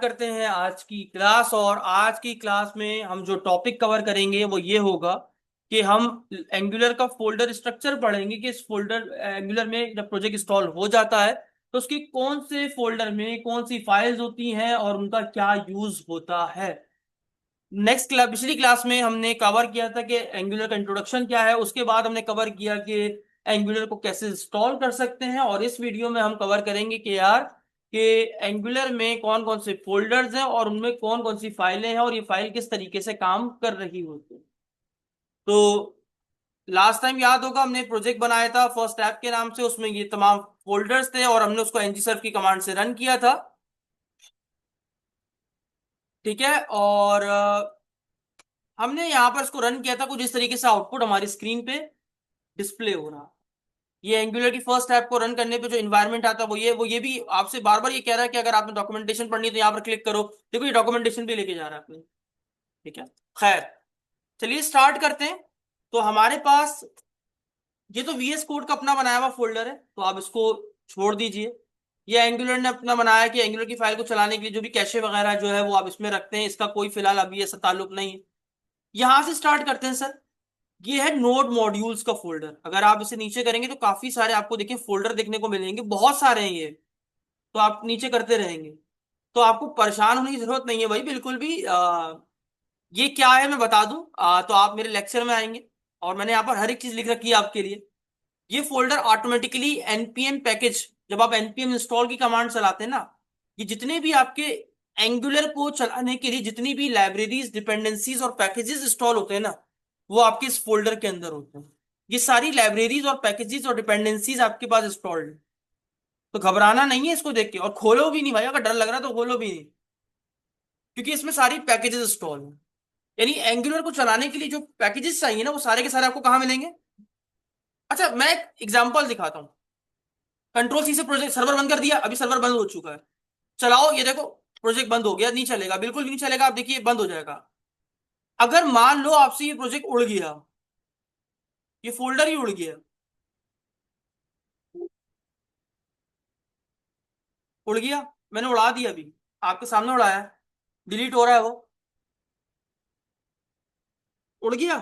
करते हैं आज की क्लास। और आज की क्लास में हम जो टॉपिक कवर करेंगे वो ये होगा कि हम एंगुलर का फोल्डर स्ट्रक्चर पढ़ेंगे कि इस फोल्डर एंगुलर में जब प्रोजेक्ट इंस्टॉल हो जाता है तो उसकी कौन से फोल्डर में कौन सी फाइल्स होती हैं और उनका क्या यूज होता है। नेक्स्ट क्लास पिछली क्लास में हमने कवर किया था कि एंगुलर का इंट्रोडक्शन क्या है, उसके बाद हमने कवर किया कि एंगुलर को कैसे इंस्टॉल कर सकते हैं। और इस वीडियो में हम कवर करेंगे कि यार कि एंगुलर में कौन कौन से फोल्डर्स हैं और उनमें कौन कौन सी फाइलें हैं और ये फाइल किस तरीके से काम कर रही होती है। तो लास्ट टाइम याद होगा हमने प्रोजेक्ट बनाया था फर्स्ट ऐप के नाम से, उसमें ये तमाम फोल्डर्स थे और हमने उसको ngserve की कमांड से रन किया था। ठीक है। और हमने यहाँ पर इसको रन किया था, कुछ इस तरीके से आउटपुट हमारी स्क्रीन पे डिस्प्ले हो रहा। ये एंगुलर की फर्स्ट ऐप को रन करने पे जो इन्वायरमेंट आता है वो ये भी आपसे बार बार ये कह रहा है कि अगर आपने डॉक्यूमेंटेशन पढ़नी है तो यहाँ पर क्लिक करो। देखो ये डॉक्यूमेंटेशन भी लेके जा रहा है अपने। ठीक है। खैर, चलिए स्टार्ट करते हैं। तो हमारे पास ये तो वीएस कोड का अपना बनाया हुआ फोल्डर है, तो आप इसको छोड़ दीजिए। ये एंगुलर ने अपना बनाया कि एंगुलर की फाइल को चलाने के लिए जो भी कैशे वगैरह जो है वो आप इसमें रखते हैं, इसका कोई फिलहाल अभी ऐसा ताल्लुक नहीं है। यहां से स्टार्ट करते हैं सर। ये है नोड मॉड्यूल्स का फोल्डर। अगर आप इसे नीचे करेंगे तो काफी सारे आपको देखिए फोल्डर देखने को मिलेंगे, बहुत सारे हैं ये। तो आप नीचे करते रहेंगे तो आपको परेशान होने की जरूरत नहीं है भाई, बिल्कुल भी। ये क्या है मैं बता दूं, तो आप मेरे लेक्चर में आएंगे और मैंने यहाँ पर हर एक चीज लिख रखी है आपके लिए। ये फोल्डर ऑटोमेटिकली एनपीएम पैकेज, जब आप एनपीएम इंस्टॉल की कमांड चलाते हैं ना, ये जितने भी आपके एंगुलर को चलाने के लिए जितनी भी लाइब्रेरीज डिपेंडेंसीज और पैकेजेस इंस्टॉल होते हैं ना, वो आपके इस फोल्डर के अंदर होते हैं। ये सारी लाइब्रेरीज और पैकेजेस और डिपेंडेंसीज आपके पास इंस्टॉल्ड है। तो घबराना नहीं है इसको देख के, और खोलो भी नहीं भाई, अगर डर लग रहा है तो खोलो भी नहीं, क्योंकि इसमें सारी पैकेजेस इंस्टॉल है। यानी एंगुलर को चलाने के लिए जो पैकेजेस चाहिए ना वो सारे के सारे आपको कहाँ मिलेंगे। अच्छा, मैं एक एग्जांपल दिखाता हूँ। कंट्रोल सी से प्रोजेक्ट सर्वर बंद कर दिया, अभी सर्वर बंद हो चुका है। चलाओ, ये देखो प्रोजेक्ट बंद हो गया, नहीं चलेगा, बिल्कुल भी नहीं चलेगा। आप देखिए बंद हो जाएगा। अगर मान लो आपसे ये प्रोजेक्ट उड़ गया, ये फोल्डर ही उड़ गया, उड़ गया, मैंने उड़ा दिया अभी, आपके सामने उड़ाया, डिलीट हो रहा है वो, उड़ गया।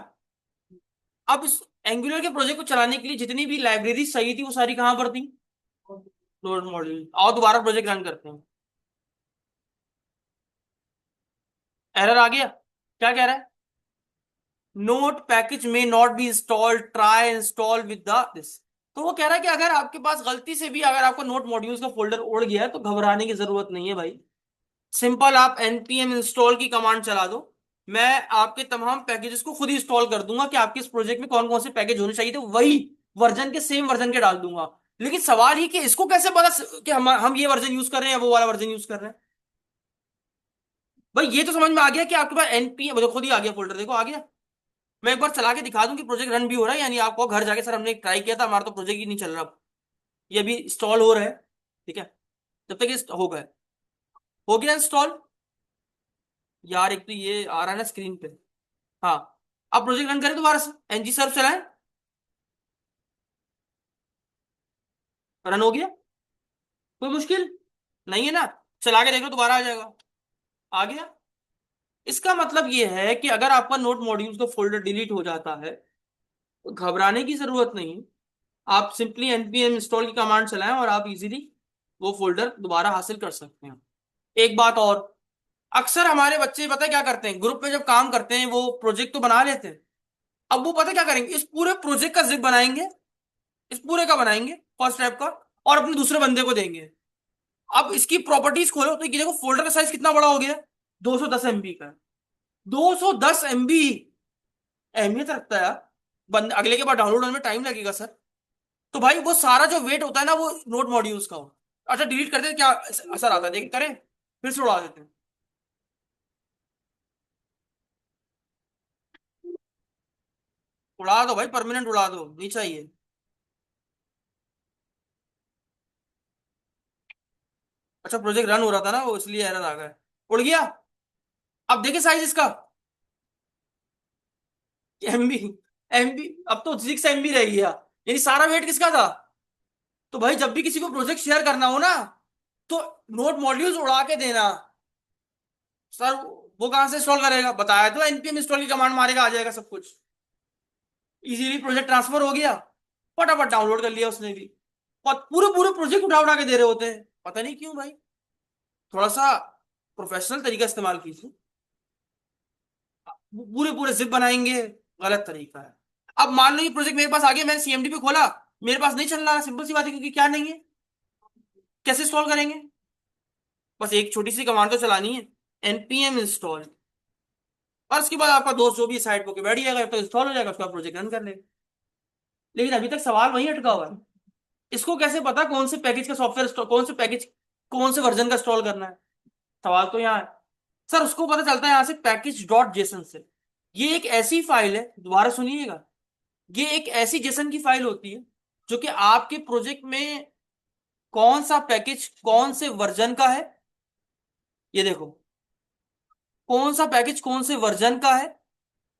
अब इस एंगुलर के प्रोजेक्ट को चलाने के लिए जितनी भी लाइब्रेरी चाहिए थी वो सारी कहां पर थी, नोड मॉड्यूल। आओ दोबारा प्रोजेक्ट रन करते हैं। एरर आ गया, क्या कह रहा है, नोट पैकेज में not be installed, try install with the this. तो वो कह रहा है कि अगर आपके पास गलती से भी अगर आपका नोट मॉड्यूल्स का फोल्डर उड़ गया है तो घबराने की जरूरत नहीं है भाई। सिंपल आप npm इंस्टॉल की कमांड चला दो, मैं आपके तमाम पैकेजेस को खुद ही इंस्टॉल कर दूंगा कि आपके इस प्रोजेक्ट में कौन कौन से पैकेज होने चाहिए थे, वही वर्जन के सेम वर्जन के डाल दूंगा। लेकिन सवाल ही कि इसको कैसे पता कि हम ये वर्जन यूज कर रहे हैं या वो वाला वर्जन यूज कर रहे हैं। भाई ये तो समझ में आ गया कि आपके पास npm, देखो खुद ही आ गया फोल्डर, देखो आ गया। मैं एक बार चला के दिखा दूं कि प्रोजेक्ट रन भी हो रहा है, यानी आपको घर जाके सर हमने ट्राई किया था, हमारा तो प्रोजेक्ट ही नहीं चल रहा, ये अभी इंस्टॉल हो रहा है। ठीक है, जब तक ये हो गया इंस्टॉल। यार एक तो ये आ रहा है ना स्क्रीन पे। हाँ, अब प्रोजेक्ट रन करें दोबारा से, एनजी सर्व चलाएं, रन हो गया, कोई मुश्किल नहीं है ना। चला के देख लो, दोबारा आ जाएगा, आ गया। इसका मतलब ये है कि अगर आपका नोट मॉड्यूल्स का फोल्डर डिलीट हो जाता है तो घबराने की जरूरत नहीं। आप सिंपली npm इंस्टॉल की कमांड चलाएं और आप इजीली वो फोल्डर दोबारा हासिल कर सकते हैं। एक बात और, अक्सर हमारे बच्चे पता है क्या करते हैं, ग्रुप में जब काम करते हैं वो प्रोजेक्ट तो बना लेते हैं, अब वो पता है क्या करेंगे, इस पूरे प्रोजेक्ट का जिप बनाएंगे, इस पूरे का बनाएंगे फर्स्ट ऐप का, और अपने दूसरे बंदे को देंगे। अब इसकी प्रॉपर्टीज खोलो तो ये देखो फोल्डर का साइज कितना बड़ा हो गया, 210 MB का है। 210 MB अहमियत रखता है यार, बंद अगले के बाद डाउनलोड होने में टाइम लगेगा सर। तो भाई वो सारा जो वेट होता है ना वो नोट मॉड्यूल्स का हो। अच्छा डिलीट कर देते, क्या असर आता है देख करें, फिर से उड़ा देते हैं। उड़ा दो भाई, परमानेंट उड़ा दो, नहीं चाहिए। अच्छा प्रोजेक्ट रन हो रहा था ना वो, इसलिए एरर आ गया, उड़ गया। अब देखिए साइज इसका, एमबी, एमबी अब तो 6 MB रह गया, यानी सारा वेट किसका था। तो भाई जब भी किसी को प्रोजेक्ट शेयर करना हो ना, तो नोट मॉड्यूल्स उड़ा के देना, सर वो कहाँ से इंस्टॉल करेगा, बताया तो npm इंस्टॉल की कमांड मारेगा, आ जाएगा सब कुछ। इजीली प्रोजेक्ट ट्रांसफर हो गया, फटाफट डाउनलोड कर लिया उसने भी। पूरे पूरे प्रोजेक्ट उठा उठा के दे रहे होते हैं, पता नहीं क्यों भाई। थोड़ा सा प्रोफेशनल तरीका इस्तेमाल कीजिए। पूरे पूरे जिप बनाएंगे, गलत तरीका है। अब मान लो ये प्रोजेक्ट मेरे पास आ गया, मैंने सीएमडी पे खोला, मेरे पास नहीं चल रहा, सिंपल सी बात है, क्योंकि क्या नहीं है, कैसे इंस्टॉल करेंगे। बस एक छोटी सी कमांड तो चलानी है, npm इंस्टॉल, और उसके बाद आपका दोस्त जो भी साइड पे बैठ जाएगा, तो इंस्टॉल हो जाएगा, उसका प्रोजेक्ट रन कर लेगा। लेकिन अभी तक सवाल वही अटका हुआ है, इसको कैसे पता कौन से पैकेज का सॉफ्टवेयर, कौन से पैकेज, कौन से वर्जन का इंस्टॉल करना है। सवाल तो यहाँ है। सर उसको पता चलता है यहाँ से पैकेज डॉट जेसन से। ये एक ऐसी फाइल है, दोबारा सुनिएगा, ये एक ऐसी जेसन की फाइल होती है जो कि आपके प्रोजेक्ट में कौन सा पैकेज कौन से वर्जन का है, ये देखो, कौन सा पैकेज कौन से वर्जन का है,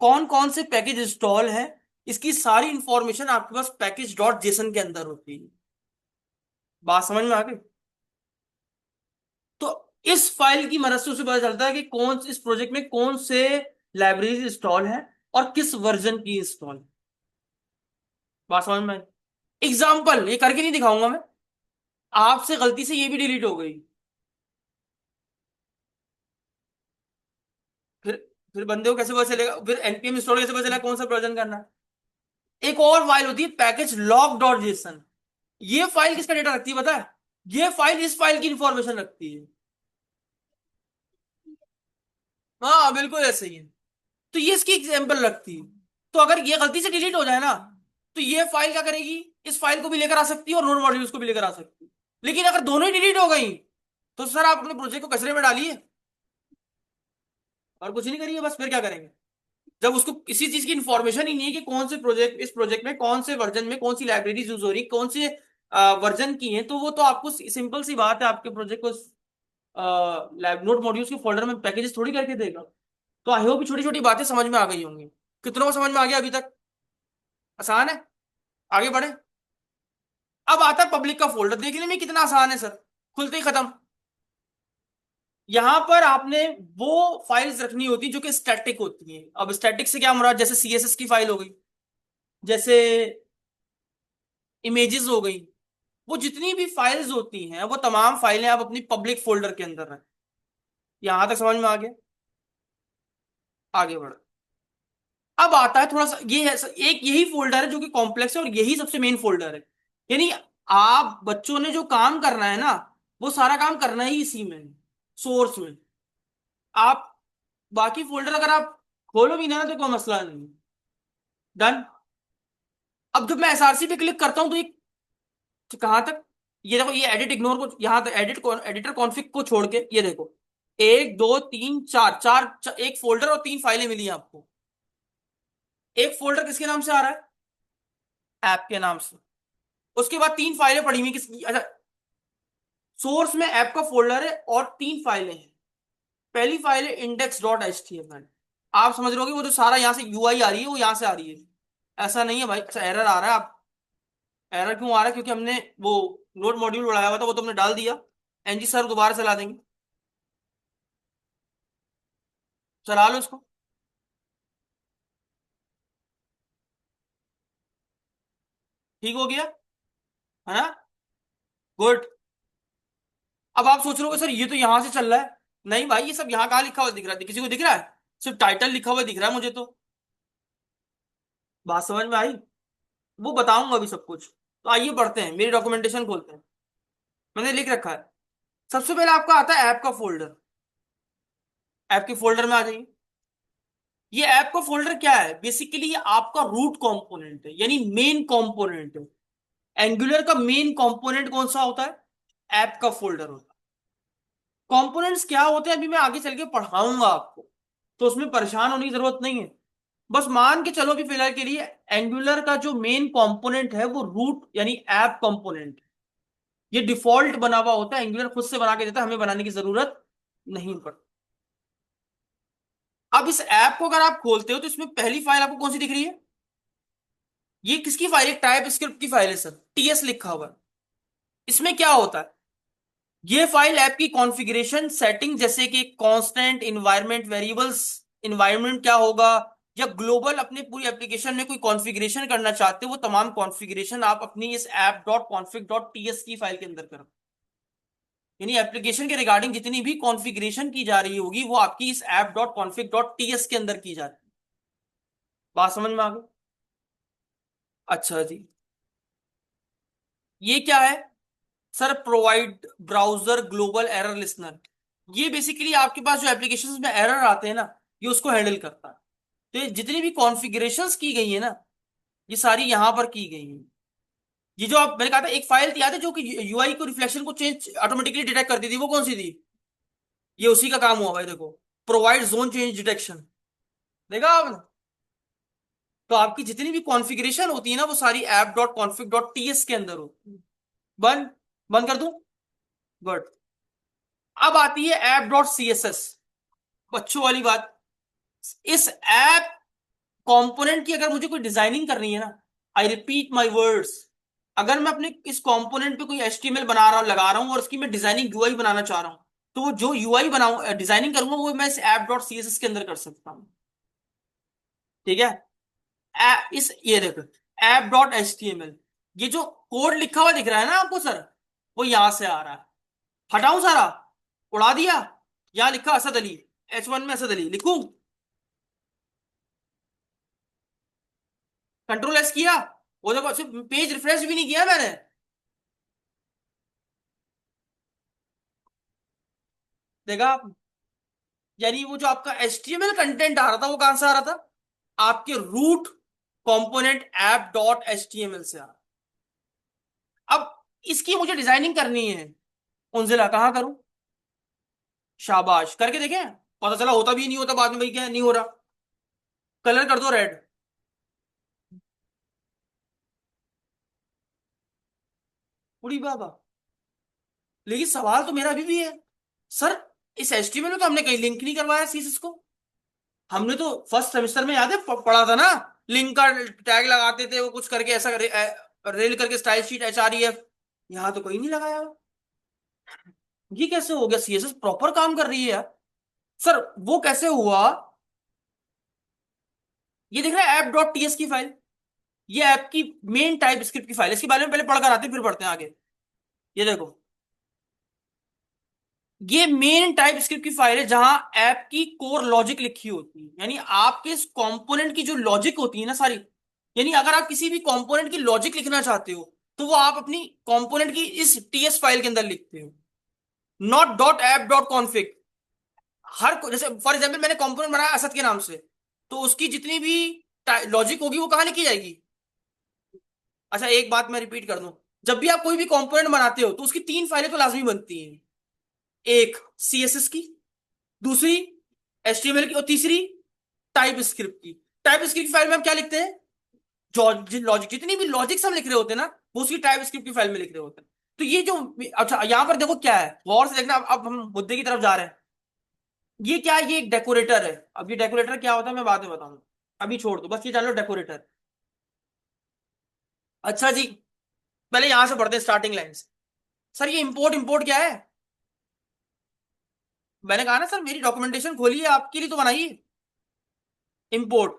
कौन कौन से पैकेज इंस्टॉल है, इसकी सारी इंफॉर्मेशन आपके पास पैकेज डॉट जेसन के अंदर होती है। बात समझ में आ गई। तो इस फाइल की मदद से उसे पता चलता है कि कौन इस प्रोजेक्ट में कौन से लाइब्रेरी इंस्टॉल है और किस वर्जन की इंस्टॉल है। बात समझ में। एग्जाम्पल ये करके नहीं दिखाऊंगा मैं, आपसे गलती से ये भी डिलीट हो गई, फिर फिर बंदे को कैसे पता चलेगा, फिर npm इंस्टॉल कैसे पता चलेगा कौन सा वर्जन करना है। एक और फाइल होती है पैकेज लॉग डॉट जेसन, ये फाइल किसका डेटा रखती है पता है, ये फाइल इस फाइल की इंफॉर्मेशन रखती है। हाँ बिल्कुल ऐसे ही है। तो ये इसकी एग्जाम्पल रखती है। तो अगर ये गलती से डिलीट हो जाए ना, तो ये फाइल क्या करेगी, इस फाइल को भी लेकर आ सकती है और नोड मॉड्यूल्स को भी लेकर आ सकती है। लेकिन अगर दोनों ही डिलीट हो गई, तो सर आप अपने प्रोजेक्ट को कचरे में डालिए और कुछ नहीं करिए, बस फिर क्या करेंगे। जब उसको किसी चीज की इंफॉर्मेशन ही नहीं है कि कौन से प्रोजेक्ट, इस प्रोजेक्ट में कौन से वर्जन में कौन सी लाइब्रेरीज यूज हो रही, कौन से वर्जन की है, तो वो तो आपको सिंपल सी बात है, आपके प्रोजेक्ट को नोड मॉड्यूल्स के फोल्डर में पैकेजेस थोड़ी करके देगा। तो आई होप छोटी छोटी बातें समझ में आ गई होंगी। कितनों को समझ में आ गया अभी तक, आसान है, आगे बढ़े। अब आता है पब्लिक का फोल्डर, देखने में कितना आसान है सर, खुलते ही खत्म। यहां पर आपने वो फाइल्स रखनी होती जो कि स्टैटिक होती हैं। अब स्टैटिक से क्या मुराद, जैसे सीएसएस की फाइल हो गई, जैसे इमेजेस हो गई, वो जितनी भी फाइल्स होती हैं वो तमाम फाइलें आप अपनी पब्लिक फोल्डर के अंदर रखें। यहां तक समझ में आ गया, आगे बढ़। अब आता है थोड़ा सा, ये है एक यही फोल्डर है जो कि कॉम्प्लेक्स है और यही सबसे मेन फोल्डर है। यानी आप बच्चों ने जो काम करना है ना, वो सारा काम करना ही इसी में, सोर्स में। आप बाकी फोल्डर अगर आप खोलो भी ना तो कोई मसला नहीं। डन। अब जब मैं एसआरसी पे क्लिक करता हूं तो ये कहां तक, ये देखो, ये एडिट इग्नोर को, यहां तक एडिट एडिटर कॉन्फ़िग को छोड़ के ये देखो, एक दो तीन चार एक फोल्डर और तीन फाइलें मिली हैं आपको। एक फोल्डर किसके नाम से आ रहा है, ऐप के नाम से। उसके बाद तीन फाइलें पड़ी हुई किसकी, अच्छा, सोर्स में ऐप का फोल्डर है और तीन फाइलें हैं। पहली फाइल है index dot H T M L. आप समझ रहे हो कि वो जो सारा यहाँ से यूआई आ रही है वो यहाँ से आ रही है, ऐसा नहीं है भाई। अच्छा एरर आ रहा है, आप एरर क्यों आ रहा है, क्योंकि हमने वो नोड मॉड्यूल बढ़ाया हुआ था, वो तो हमने डाल दिया। एनजी सर दोबारा चला देंगे, चला लो इसको, ठीक हो गया है ना, गुड। अब आप सोच रहे हो सर ये तो यहां से चल रहा है, नहीं भाई, ये सब यहाँ कहाँ लिखा हुआ दिख रहा है, किसी को दिख रहा है, सिर्फ टाइटल लिखा हुआ दिख रहा है मुझे तो। बात समझ में आई, वो बताऊंगा अभी सब कुछ। तो आइए बढ़ते हैं, मेरी डॉक्यूमेंटेशन खोलते हैं, मैंने लिख रखा है। सबसे पहले आपका आता है ऐप का फोल्डर, ऐप के फोल्डर में आ जाइए। ये ऐप का फोल्डर क्या है, बेसिकली ये आपका रूट कंपोनेंट है, यानी मेन कंपोनेंट है। एंगुलर का मेन कंपोनेंट कौन सा होता है, ऐप का फोल्डर होता है। कंपोनेंट्स क्या होते हैं अभी मैं आगे चल के पढ़ाऊंगा आपको, तो उसमें परेशान होने की जरूरत नहीं है। बस मान के चलो कि फिलहाल के लिए एंगुलर का जो मेन कंपोनेंट है वो रूट यानी ऐप कंपोनेंट, ये डिफॉल्ट बना हुआ होता है, एंगुलर खुद से बना के देता है, हमें बनाने की जरूरत नहीं पड़ती। अब इस ऐप को अगर आप खोलते हो तो इसमें पहली फाइल आपको कौन सी दिख रही है, ये किसकी फाइल है, टाइप स्क्रिप्ट की फाइल है सर, टीएस लिखा हुआ है। इसमें क्या होता है, ये फाइल ऐप की कॉन्फ़िगरेशन सेटिंग, जैसे कि कांस्टेंट, इन्वायरमेंट वेरिएबल्स, इन्वायरमेंट क्या होगा, या ग्लोबल अपने पूरी एप्लीकेशन में कोई कॉन्फ़िगरेशन करना चाहते हो, वो तमाम कॉन्फ़िगरेशन आप अपनी इस app.config.ts की फाइल के अंदर करो। यानी एप्लीकेशन के रिगार्डिंग जितनी भी कॉन्फ़िगरेशन की जा रही होगी वो आपकी इस app.config.ts के अंदर की जा रही है। बात समझ में आ गई? अच्छा जी। ये क्या है sir? Provide browser global error listener. ये बेसिकली आपके पास जो एप्लीकेशंस में एरर आते हैं ना, ये उसको हैंडल करता है। तो ये जितनी भी कॉन्फ़िगरेशंस की गई है ना, ये सारी यहां पर की गई है। ये जो आप मैंने कहा था एक फाइल थी, याद है, जो कि यूआई को रिफ्लेक्शन को चेंज ऑटोमेटिकली डिटेक्ट करती थी, वो कौन सी थी? ये उसी का काम हुआ भाई, देखो। Provide zone change detection. देखा आपने? तो आपकी जितनी भी कॉन्फ़िगरेशन होती है ना, वो सारी app.config.ts के अंदर होती है। बंद बंद कर दूं? गुड। अब आती है app.css। बच्चों वाली बात। इस ऐप कंपोनेंट की अगर मुझे कोई डिजाइनिंग करनी है ना, आई रिपीट माई वर्ड्स, अगर मैं अपने इस कंपोनेंट पे कोई एचटीएमएल बना रहा हूं, लगा रहा हूं, और उसकी मैं डिजाइनिंग यूआई बनाना चाह रहा हूं, तो वो जो यूआई बनाऊं, डिजाइनिंग करूंगा, वो मैं इस app dot C S S के अंदर कर सकता हूँ। ठीक है? इस ये देखो, app dot H T M L, ये जो कोड लिखा हुआ दिख रहा है ना आपको सर, वो यहां से आ रहा है। हटाऊं सारा? उड़ा दिया? यहां लिखा असद अली, H1 में असद अली लिखूं? कंट्रोल एस किया, वो देखो सिर्फ पेज रिफ्रेश भी नहीं किया मैंने। देखा आप? यानी वो जो आपका एचटीएमएल कंटेंट आ रहा था, वो कहां से आ रहा था? आपके root component app dot HTML से आ रहा। अब इसकी मुझे डिजाइनिंग करनी है, उनजिला कहाँ करूं? शाबाश, करके देखें। पता चला होता भी नहीं होता बाद में, भाई क्या नहीं हो रहा। कलर कर दो रेड। उड़ी बाबा। लेकिन सवाल तो मेरा अभी भी है सर, इस एचटीएमएल में तो हमने कहीं लिंक नहीं करवाया सीएसएस को। हमने तो फर्स्ट सेमेस्टर में, याद है, पढ़ा था ना, लिंक का टैग लगाते थे, वो कुछ करके ऐसा रेल करके स्टाइल शीट एचआरईएफ। यहाँ तो कोई नहीं लगाया हुआ। ये कैसे हो गया? सीएसएस प्रॉपर काम कर रही है यार। सर वो कैसे हुआ? ये देख रहे हैं ऐप डॉट टीएस की फाइल, ये ऐप की मेन टाइप स्क्रिप्ट की फाइल है। इसके बारे में पहले पढ़कर आते हैं, फिर पढ़ते हैं आगे। ये देखो, ये मेन टाइप स्क्रिप्ट की फाइल है जहां ऐप की कोर लॉजिक लिखी होती है, यानी आपके इस कंपोनेंट की जो लॉजिक होती है ना सारी। यानी अगर आप किसी भी कंपोनेंट की लॉजिक लिखना चाहते हो, तो वो आप अपनी कंपोनेंट की इस टीएस फाइल के अंदर लिखते हो। Not dot app dot config. जैसे फॉर एग्जाम्पल मैंने कंपोनेंट बनाया असद के नाम से, तो उसकी जितनी भी लॉजिक होगी वो कहाँ लिखी जाएगी? अच्छा एक बात मैं रिपीट कर दूं, जब भी आप कोई भी कंपोनेंट बनाते हो, तो उसकी तीन फाइलें तो लाजमी बनती हैं। एक सीएसएस की, दूसरी एचटीएमएल की, और तीसरी टाइप स्क्रिप्ट की। टाइप स्क्रिप्ट की फाइल में हम क्या लिखते हैं? लॉजिक, जितनी भी लॉजिक्स हम लिख रहे होते हैं ना, वो उसकी टाइप स्क्रिप्ट की फाइल में लिख रहे होते हैं। तो ये जो, अच्छा यहां पर देखो क्या है, गौर से देखना। अब हम मुद्दे की तरफ जा रहे हैं। ये क्या है? ये एक डेकोरेटर है। अब ये डेकोरेटर क्या होता है मैं बाद में बताऊंगा, अभी छोड़ दो, बस ये जान लो डेकोरेटर। अच्छा जी, पहले यहां से पढ़ते हैं स्टार्टिंग लाइन से। सर ये इंपोर्ट, इंपोर्ट क्या है? मैंने कहा ना सर, मेरी डॉक्यूमेंटेशन खोली है, आपके लिए तो बनाई है। इंपोर्ट,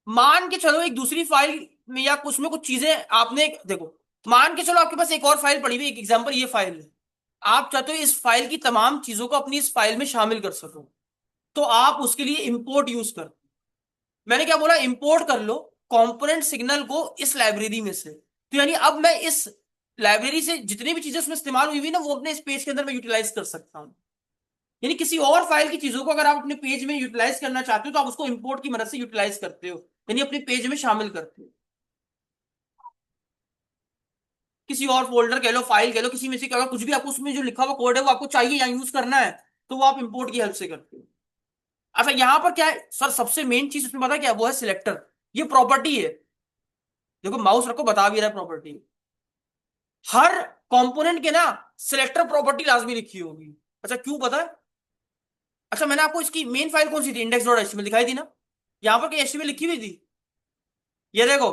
मान के चलो एक दूसरी फाइल में या कुछ में कुछ चीजें आपने, देखो, मान के चलो आपके पास एक और फाइल पड़ी हुई, एक एग्जांपल ये फाइल है। आप चाहते हो इस फाइल की तमाम चीजों को अपनी इस फाइल में शामिल कर सको, तो आप उसके लिए इंपोर्ट यूज कर। मैंने क्या बोला? इंपोर्ट कर लो कंपोनेंट सिग्नल को इस लाइब्रेरी में से। तो यानी अब मैं इस लाइब्रेरी से जितनी भी चीजें उसमें इस्तेमाल हुई हुई ना, वो अपने इस पेज के अंदर मैं यूटिलाइज कर सकता हूँ। यानी किसी और फाइल की चीजों को अगर आप अपने पेज में यूटिलाइज करना चाहते हो, तो आप उसको इंपोर्ट की मदद से यूटिलाइज करते हो, यानी अपने पेज में शामिल करते हो। किसी और फोल्डर कह लो, फाइल कह लो, किसी में से अगर कुछ भी आपको उसमें जो लिखा हुआ कोड है वो आपको चाहिए या यूज करना है, तो वो आप इंपोर्ट की हेल्प से करते हो। अच्छा यहां पर क्या है सर, सबसे मेन चीज उसमें पता है क्या है? वो है सिलेक्टर। ये प्रॉपर्टी है। देखो माउस रखो, बता भी रहा है प्रॉपर्टी। हर कंपोनेंट के ना सिलेक्टर प्रॉपर्टी लाजमी लिखी होगी। अच्छा क्यों पता है? अच्छा मैंने आपको इसकी मेन फाइल कौन सी थी, इंडेक्स डॉट एचटीएमएल दिखाई थी ना? यहां पर कहीं एचटीएमएल लिखी हुई थी? ये देखो,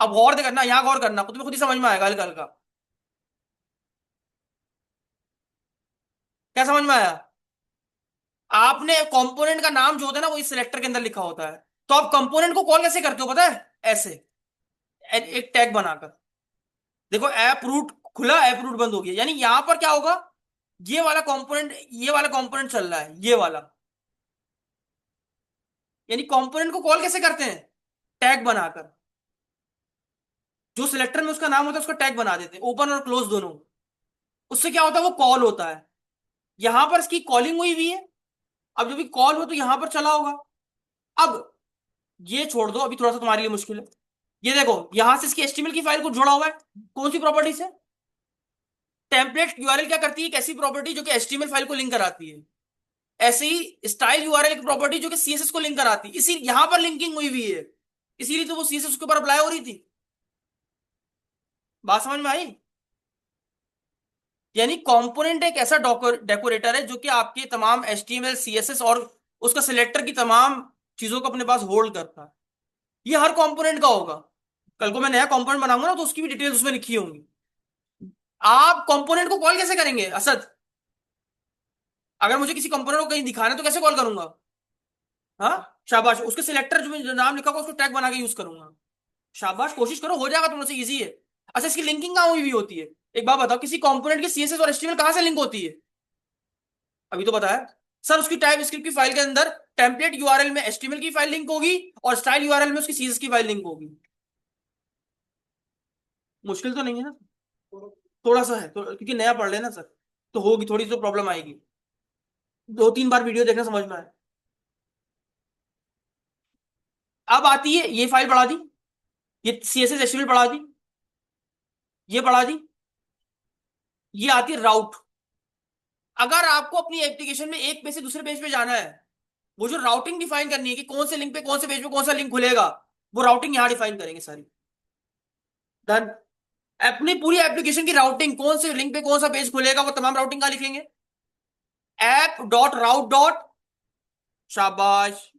अब गौर से करना, यहाँ गौर करना, तुम्हें खुद ही समझ में आएगा हल्का हल्का। क्या समझ में आया? आपने कंपोनेंट का नाम जो होता है ना वो इस सिलेक्टर के अंदर लिखा होता है। तो आप कंपोनेंट को कॉल कैसे करते हो पता है? ऐसे, एक टैग बनाकर। देखो ऐप रूट खुला, ऐप रूट बंद हो गया, यानी यहां पर क्या होगा, ये वाला कंपोनेंट, ये वाला कंपोनेंट चल रहा है, ये वाला। यानी कंपोनेंट को कॉल कैसे करते हैं? टैग बनाकर। जो सिलेक्टर में उसका नाम होता है उसका टैग बना देते हैं, ओपन और क्लोज दोनों। उससे क्या होता है, वो कॉल होता है। यहां पर इसकी कॉलिंग हुई है। अब जब भी कॉल हो तो यहां पर चला होगा। अब ये छोड़ दो, अभी थोड़ा सा तुम्हारे लिए मुश्किल है। ये देखो, यहां से इसकी एचटीएमएल की फाइल को जोड़ा हुआ है। कौन सी प्रॉपर्टी से? टेम्पलेट यूआरएल क्या करती है, एक ऐसी प्रॉपर्टी जो कि एचटीएमएल फाइल को लिंक कराती है। ऐसे ही स्टाइल यूआरएल की प्रॉपर्टी जो कि सीएसएस को लिंक कराती है, इसी यहां पर लिंकिंग हुई है। इसीलिए तो वो सीएसएस के ऊपर अप्लाई हो रही थी। बात समझ में आई? यानी कंपोनेंट एक ऐसा डेकोरेटर है जो कि आपके तमाम एचटीएमएल, सीएसएस और उसका सिलेक्टर की तमाम चीजों को अपने पास होल्ड करता है। ये हर कंपोनेंट का होगा। कल को मैं नया कंपोनेंट बनाऊंगा ना, तो उसकी भी डिटेल्स उसमें लिखी होंगी। आप कंपोनेंट को कॉल कैसे करेंगे असद? अगर मुझे किसी कंपोनेंट को कहीं दिखाना है तो कैसे कॉल करूंगा? हाँ शाबाश, उसके सिलेक्टर जो नाम लिखा होगा उसको टैग बना के यूज करूंगा। शाबाश, कोशिश करो, हो जाएगा तुमसे, इजी है। अच्छा, इसकी लिंकिंग कहाँ हुई भी होती है? एक बात बताओ, किसी कंपोनेंट की सीएसएस और एचटीएमएल कहाँ से लिंक होती है? अभी तो बताया सर, उसकी टाइप स्क्रिप्ट की फाइल के अंदर टेम्पलेट यूआरएल में एचटीएमएल की फाइल लिंक होगी, और स्टाइल यूआरएल में उसकी सीएसएस की फाइल लिंक होगी। मुश्किल तो नहीं है ना? थोड़ा सा है तो, क्योंकि नया पढ़ लेना सर, तो होगी थोड़ी तो प्रॉब्लम आएगी। 2-3 बार वीडियो देखना समझ में आए। अब आती है ये फाइल बढ़ा दी, ये सीएसएस एचटीएमएल बढ़ा दी, ये बढ़ा दी। ये आती है राउट। अगर आपको अपनी एप्लीकेशन में एक पेज से दूसरे पेज पे जाना है, वो जो राउटिंग डिफाइन करनी है कि कौन से लिंक पे कौन से पेज पे कौन सा लिंक खुलेगा, वो राउटिंग यहां डिफाइन करेंगे सारी। डन। अपनी पूरी एप्लीकेशन की राउटिंग, कौन से लिंक पे कौन सा पेज खुलेगा, वो तमाम राउटिंग कहां लिखेंगे? ऐप डॉट राउट डॉट, शाबाश,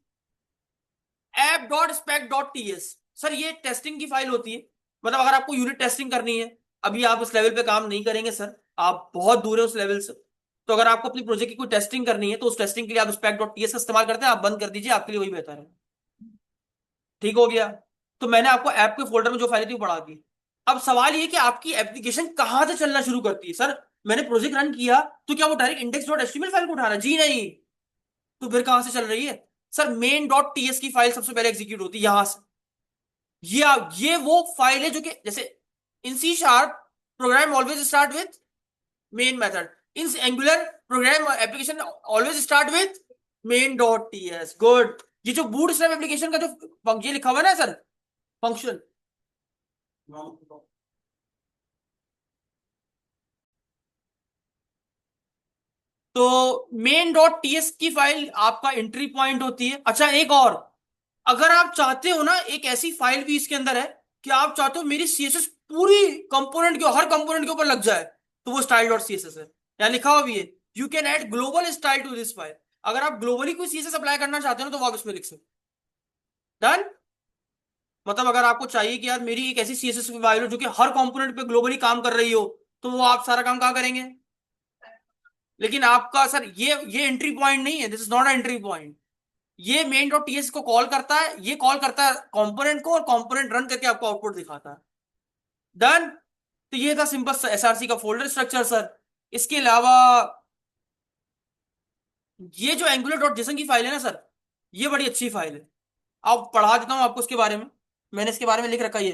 app dot spec dot TS. Sir ये टेस्टिंग की फाइल होती है। मतलब अगर आपको यूनिट टेस्टिंग करनी है, अभी आप उस लेवल पे काम नहीं करेंगे सर, आप बहुत दूर है उस लेवल से। तो अगर आपको अपनी प्रोजेक्ट की कोई टेस्टिंग करनी है तो उस टेस्टिंग के लिए आप स्पेक डॉट टीएस का इस्तेमाल करते हैं, आप बंद कर दीजिए, आपके लिए वही बेहतर है। ठीक हो गया? तो मैंने आपको ऐप के फोल्डर में जो फाइल थी वो बढ़ा दी। अब सवाल ये कि आपकी एप्लीकेशन कहां से चलना शुरू करती है सर? मैंने प्रोजेक्ट रन किया तो क्या वो direct index dot HTML file को उठा रहा है? जी नहीं। तो फिर कहां से चल रही है? सर मेन डॉट टीएस की फाइल सबसे पहले एग्जीक्यूट होती है यहां से। ये ये वो फाइल है जो कि जैसे in C sharp, program always start with main method. In Angular, program application always start with main dot TS. Good. ये जो बूट स्ट्रैप एप्लीकेशन का जो ये लिखा हुआ है ना सर, फंक्शन, तो मेन डॉट टीएस की फाइल आपका एंट्री पॉइंट होती है। अच्छा एक और, अगर आप चाहते हो ना, एक ऐसी फाइल भी इसके अंदर है कि आप चाहते हो मेरी सीएसएस पूरी कंपोनेंट के, हर कंपोनेंट के ऊपर लग जाए, तो वो स्टाइल डॉट सीएसएस है। यहाँ लिखा हुआ भी है, you can add global style to this file. अगर आप ग्लोबली कोई सीएसएस अप्लाई करना चाहते हो ना, तो वो आप इसमें लिख सकते। डन। मतलब अगर आपको चाहिए कि यार मेरी एक ऐसी सीएसएस की फाइल हो जो कि हर कंपोनेंट पे ग्लोबली काम कर रही हो, तो वो आप सारा काम कहाँ करेंगे? लेकिन आपका सर ये एंट्री पॉइंट नहीं है, this is not entry point. ये मेन डॉट टीएस को कॉल करता है, ये कॉल करता है कंपोनेंट को, और कंपोनेंट रन करके आपको आउटपुट दिखाता है। डन। तो ये था सिंपल एसआरसी का फोल्डर स्ट्रक्चर सर। इसके अलावा ये जो एंगुलर डॉट जेसन की फाइल है ना सर, ये बड़ी अच्छी फाइल है। अब पढ़ा देता हूं आपको उसके बारे में। मैंने इसके बारे में लिख रखा है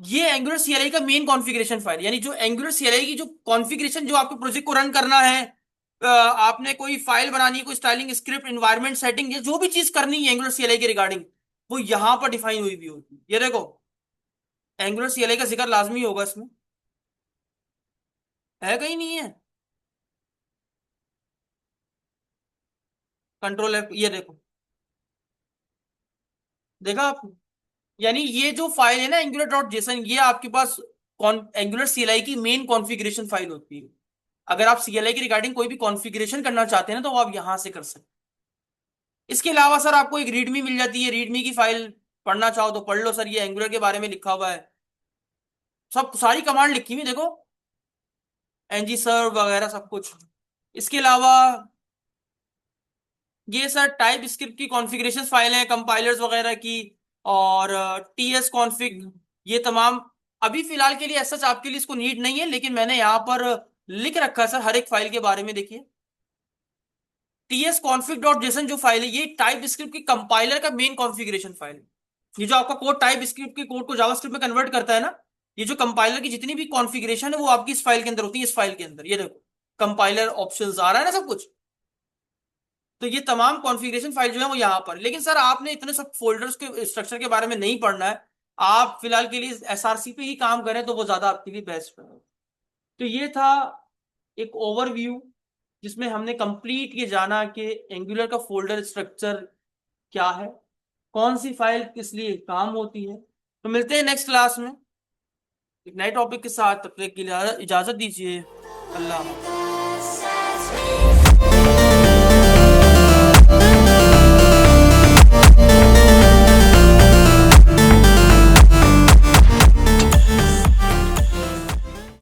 ये एंगुलर सीएलआई का मेन कॉन्फ़िगरेशन फाइल, यानी जो एंगुलर सीएलआई की जो कॉन्फ़िगरेशन, जो आपके प्रोजेक्ट को रन करना है, आपने कोई फाइल बनानी है, कोई स्टाइलिंग स्क्रिप्ट, इन्वायरमेंट सेटिंग, जो भी चीज करनी है एंगुलर सीएलआई के रिगार्डिंग, वो यहां पर डिफाइन हुई भी होती है। ये देखो, एंगुलर सीएलआई का जिक्र लाजमी होगा इसमें। है कहीं नहीं है? कंट्रोल एफ, ये देखो, देखा आप? यानी ये जो फाइल है ना एंगुलर डॉट जेसन, ये आपके पास एंगुलर सीएलआई की मेन कॉन्फ़िगरेशन फाइल होती है। अगर आप सीएलआई की रिगार्डिंग कोई भी कॉन्फ़िगरेशन करना चाहते हैं ना, तो वो आप यहां से कर सकते हैं। इसके अलावा सर आपको एक रीडमी मिल जाती है, रीडमी की फाइल पढ़ना चाहो तो पढ़ लो सर, ये एंगुलर के बारे में लिखा हुआ है। सब सारी कमांड लिखी हुई देखो, एनजी सर्व वगैरह सब कुछ। इसके अलावा ये सर टाइप स्क्रिप्ट की कॉन्फ़िगरेशन फाइल है कंपाइलर्स वगैरह की, और टीएस कॉन्फ़िग, ये तमाम अभी फिलहाल के लिए ऐसा आपके लिए इसको नीड नहीं है, लेकिन मैंने यहाँ पर लिख रखा है सर हर एक फाइल के बारे में। देखिए टीएस कॉन्फ़िग डॉट जेसन जो फाइल है, ये टाइप स्क्रिप्ट की कंपाइलर का मेन कॉन्फ़िगरेशन फाइल है। ये जो आपका कोड टाइप स्क्रिप्ट के कोड को जावास्क्रिप्ट में कन्वर्ट करता है ना, ये जो कंपाइलर की जितनी भी कॉन्फ़िगरेशन है वो आपकी इस फाइल के अंदर होती है। इस फाइल के अंदर ये देखो कंपाइलर ऑप्शंस आ रहा है ना सब कुछ, तो ये तमाम कॉन्फ़िगरेशन फाइल जो है वो यहाँ पर। लेकिन सर आपने इतने सब फोल्डर्स के स्ट्रक्चर के बारे में नहीं पढ़ना है, आप फिलहाल के लिए एसआरसी पे ही काम करें तो वो ज्यादा आपके लिए बेस्ट है। तो ये था एक ओवरव्यू जिसमें हमने कंप्लीट ये जाना कि एंगुलर का फोल्डर स्ट्रक्चर क्या है, कौन सी फाइल किस लिए काम होती है। तो मिलते हैं नेक्स्ट क्लास में एक नए टॉपिक के साथ, तब तक के लिए इजाजत दीजिए। अल्लाह हाफ़िज़।